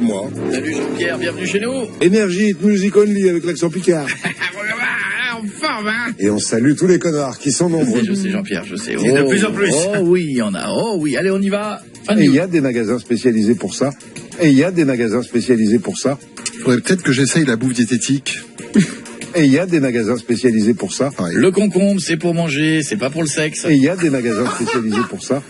moi. Salut Jean-Pierre, bienvenue chez nous. Énergie, music only avec l'accent picard. En forme, hein. Et on salue tous les connards qui sont nombreux. Je sais Jean-Pierre, je sais. Et de plus en plus. Oh oui, il y en a. Oh oui, allez, on y va. Et il y a des magasins spécialisés pour ça. Et il y a des magasins spécialisés pour ça. Faudrait peut-être que j'essaye la bouffe diététique. Et il y a des magasins spécialisés pour ça. Le concombre, c'est pour manger, c'est pas pour le sexe. Et il y a des magasins spécialisés pour ça.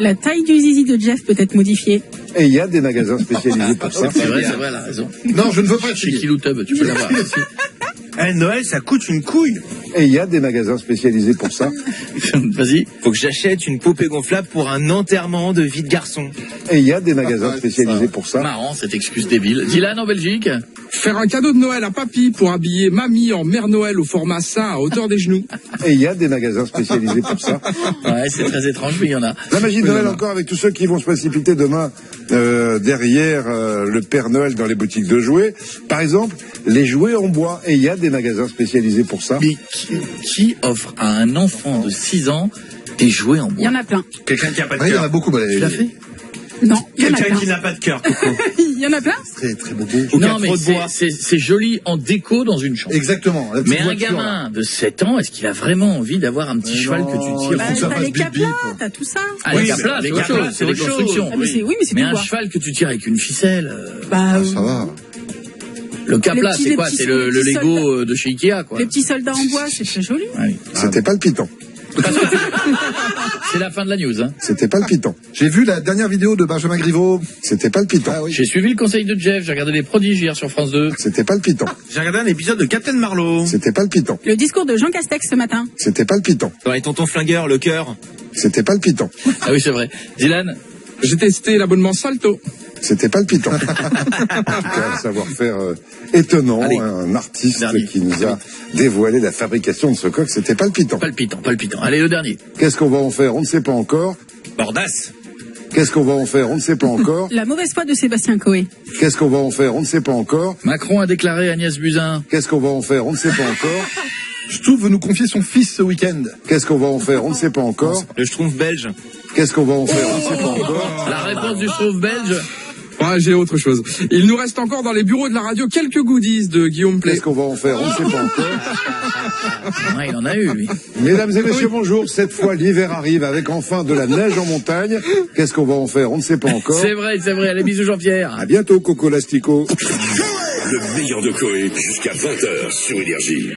La taille du zizi de Jeff peut être modifiée. Et il y a des magasins spécialisés pour ça. C'est vrai, elle a raison. Non, je ne veux pas Chez essayer. Kiloutub, tu peux l'avoir. Noël, ça coûte une couille. Et il y a des magasins spécialisés pour ça. Vas-y. Faut que j'achète une poupée gonflable pour un enterrement de vie de garçon. Et il y a des magasins spécialisés pour ça. Marrant, cette excuse débile. Dylan en Belgique. Faire un cadeau de Noël à papy pour habiller mamie en Mère Noël au format sain à hauteur des genoux. Et il y a des magasins spécialisés pour ça. Ouais, c'est très étrange, mais il y en a. La magie de Noël encore avec tous ceux qui vont se précipiter demain derrière le Père Noël dans les boutiques de jouets. Par exemple, les jouets en bois. Et il y a des magasins spécialisés pour ça. Mais qui offre à un enfant de 6 ans des jouets en Il y bois? en a plein. Quelqu'un qui a pas de Ouais, il y en a cœur. beaucoup. Bah, Tu l'as fait? Non, il y en a Quelqu'un plein. qui n'a pas de cœur, Coco. Il y en a plein. très, très beau. Ou qui a Non, mais trop de bois. c'est joli en déco dans une chambre. Exactement. La petite Mais un voiture, là. gamin de 7 ans, est-ce qu'il a vraiment envie d'avoir un petit cheval non, que tu tires? Bah, faut que ça t'as fasse les bip, caplas, bip. t'as tout ça. Ah, Oui, les caplas, les c'est autre caplas, chose, c'est c'est des autre chose. constructions. Ah, mais c'est Mais du un bois. cheval que tu tires avec une ficelle. Bah, Ça va. Le capla, petits- c'est les quoi? petits- C'est le les petits Lego de chez Ikea, quoi. les petits soldats en bois, c'est très joli. Ah oui. C'était pas le piton. C'est la fin de la news, hein. C'était pas le piton. J'ai vu la dernière vidéo de Benjamin Griveaux. C'était pas le piton. Ah oui. J'ai suivi le conseil de Jeff, j'ai regardé les prodiges hier sur France 2. C'était pas le piton. J'ai regardé un épisode de Captain Marlowe. C'était pas le piton. Le discours de Jean Castex ce matin. C'était pas le piton. Dans les tontons flingueurs, le cœur. C'était pas le piton. Ah oui, c'est vrai. Dylan, J'ai testé l'abonnement Salto. C'était pas le piton. En tout cas, un savoir-faire étonnant, Allez. un artiste Dernier. qui nous a dévoilé la fabrication de ce coq. C'était pas le piton. palpitant, palpitant. Allez, le dernier. Qu'est-ce qu'on va en faire? On ne sait pas encore. Bordas. Qu'est-ce qu'on va en faire? On ne sait pas encore. La mauvaise foi de Sébastien Coé. Qu'est-ce qu'on va en faire? On ne sait pas encore. Macron a déclaré Agnès Buzyn. Qu'est-ce qu'on va en faire? On ne sait pas encore. Stouff veut nous confier son fils ce week-end. Qu'est-ce qu'on va en faire? On ne sait pas encore. Le schtroumpf belge. Qu'est-ce qu'on va en faire? On ne sait pas encore. La réponse du Schtroumpf belge. Ouais, j'ai autre chose. Il nous reste encore dans les bureaux de la radio quelques goodies de Guillaume Play. Qu'est-ce qu'on va en faire? On ne sait pas encore. Ouais, il en a eu, lui. Mesdames et messieurs, bonjour. Cette fois, l'hiver arrive avec enfin de la neige en montagne. Qu'est-ce qu'on va en faire? On ne sait pas encore. C'est vrai, c'est vrai. Allez, bisous Jean-Pierre. À bientôt, Coco Lastico. Le meilleur de Coé jusqu'à 20h sur Énergie.